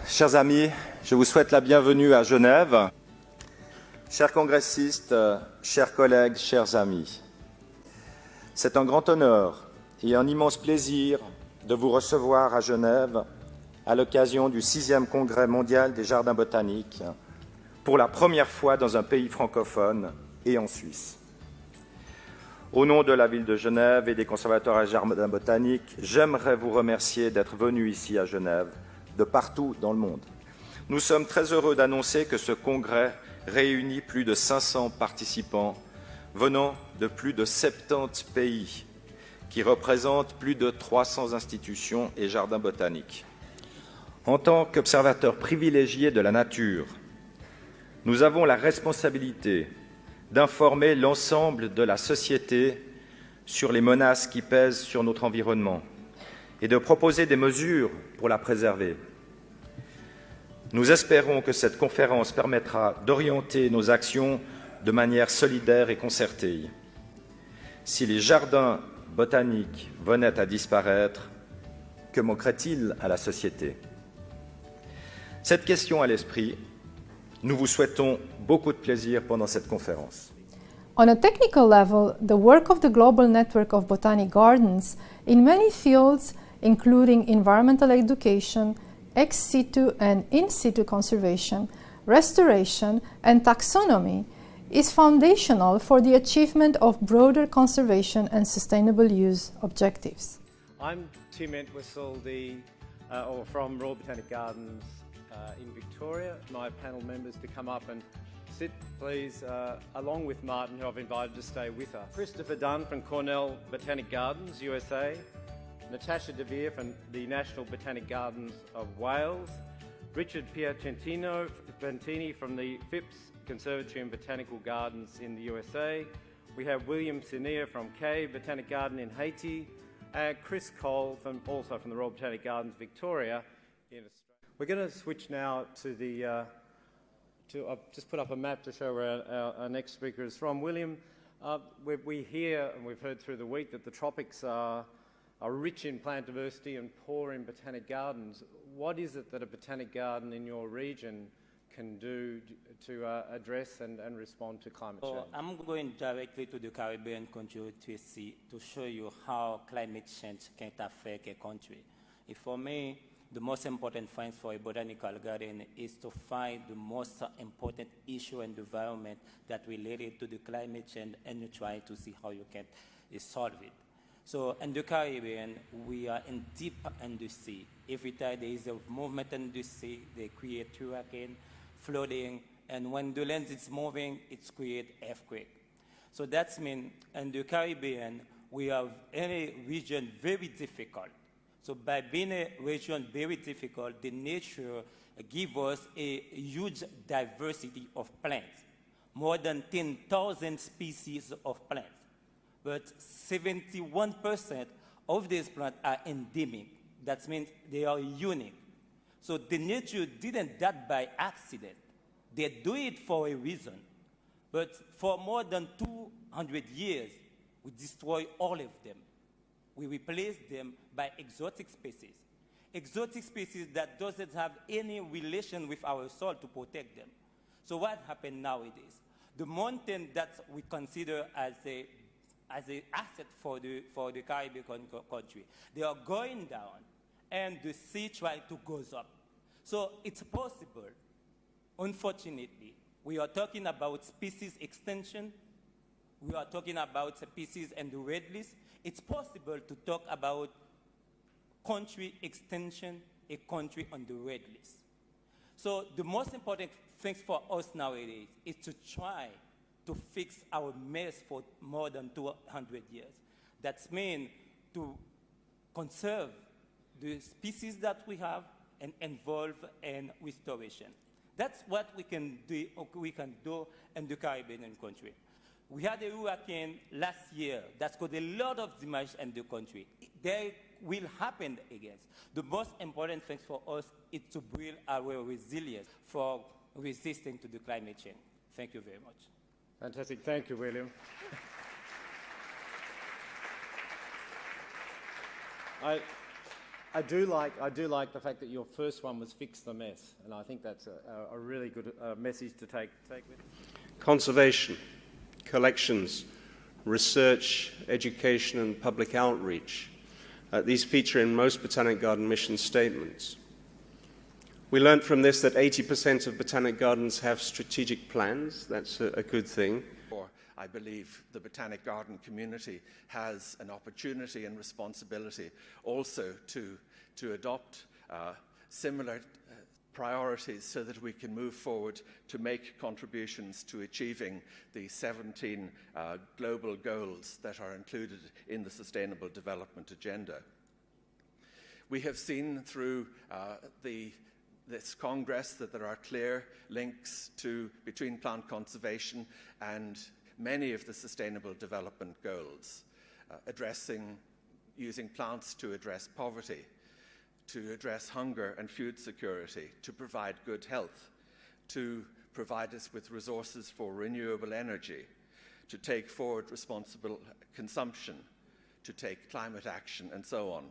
Chers amis, je vous souhaite la bienvenue à Genève. Chers congressistes, chers collègues, chers amis, c'est un grand honneur et un immense plaisir de vous recevoir à Genève à l'occasion du 6e Congrès mondial des jardins botaniques, pour la première fois dans un pays francophone et en Suisse. Au nom de la ville de Genève et des conservateurs à jardins botaniques, j'aimerais vous remercier d'être venus ici à Genève, de partout dans le monde. Nous sommes très heureux d'annoncer que ce congrès réunit plus de 500 participants venant de plus de 70 pays, qui représentent plus de 300 institutions et jardins botaniques. En tant qu'observateurs privilégiés de la nature, nous avons la responsabilité d'informer l'ensemble de la société sur les menaces qui pèsent sur notre environnement et de proposer des mesures pour la préserver. Nous espérons que cette conférence permettra d'orienter nos actions de manière solidaire et concertée. Si les jardins botaniques venaient à disparaître, que manquerait-il à la société? Cette question à l'esprit, nous vous souhaitons beaucoup de plaisir pendant cette conférence. On a technical level, the work of the global network of botanic gardens in many fields, including environmental education, ex situ and in situ conservation, restoration, and taxonomy, is foundational for the achievement of broader conservation and sustainable use objectives. I'm Tim Entwistle, from Royal Botanic Gardens in Victoria. My panel members to come up and sit, please, along with Martin, who I've invited to stay with us. Christopher Dunn from Cornell Botanic Gardens, USA. Natasha de Vere from the National Botanic Gardens of Wales. Richard Piacentini Fantini from the Phipps Conservatory and Botanical Gardens in the USA. We have William Cinea from Cayes Botanical Garden in Haiti. And Chris Cole, also from the Royal Botanic Gardens Victoria in Australia. We're going to switch now to the, I've just put up a map to show where our next speaker is from. William, we hear and we've heard through the week that the tropics are rich in plant diversity and poor in botanic gardens. What is it that a botanic garden in your region can do to address and respond to climate change? I'm going directly to the Caribbean country to show you how climate change can affect a country. For me, the most important thing for a botanical garden is to find the most important issue in the environment that related to the climate change and you try to see how you can solve it. So in the Caribbean, we are in deep in the sea. Every time there is a movement in the sea, they create hurricane, flooding, and when the land is moving, it creates earthquake. So that means in the Caribbean, we have any region very difficult. So by being a region very difficult, the nature gives us a huge diversity of plants, more than 10,000 species of plants. But 71% of these plants are endemic. That means they are unique. So the nature didn't die by accident. They do it for a reason. But for more than 200 years, we destroy all of them. We replace them by exotic species. Exotic species that doesn't have any relation with our soil to protect them. So what happened nowadays? The mountain that we consider as an asset for the Caribbean country, they are going down, and the sea tries to go up. So it's possible. Unfortunately, we are talking about species extinction. We are talking about species in the red list. It's possible to talk about country extension, a country on the red list. So the most important thing for us nowadays is to try to fix our mess for more than 200 years. That means to conserve the species that we have and involve in restoration. That's what we can do in the Caribbean country. We had a hurricane last year that caused a lot of damage in the country. They will happen again. The most important thing for us is to build our resilience for resisting to the climate change. Thank you very much. Fantastic. Thank you, William. I do like the fact that your first one was fix the mess, and I think that's a really good message to take with. Conservation, collections, research, education and public outreach. These feature in most Botanic Garden mission statements. We learned from this that 80% of Botanic Gardens have strategic plans. That's a good thing. I believe the Botanic Garden community has an opportunity and responsibility also to adopt similar priorities so that we can move forward to make contributions to achieving the 17 global goals that are included in the Sustainable Development Agenda. We have seen through this Congress that there are clear links between plant conservation and many of the Sustainable Development Goals, using plants to address poverty, to address hunger and food security, to provide good health, to provide us with resources for renewable energy, to take forward responsible consumption, to take climate action, and so on.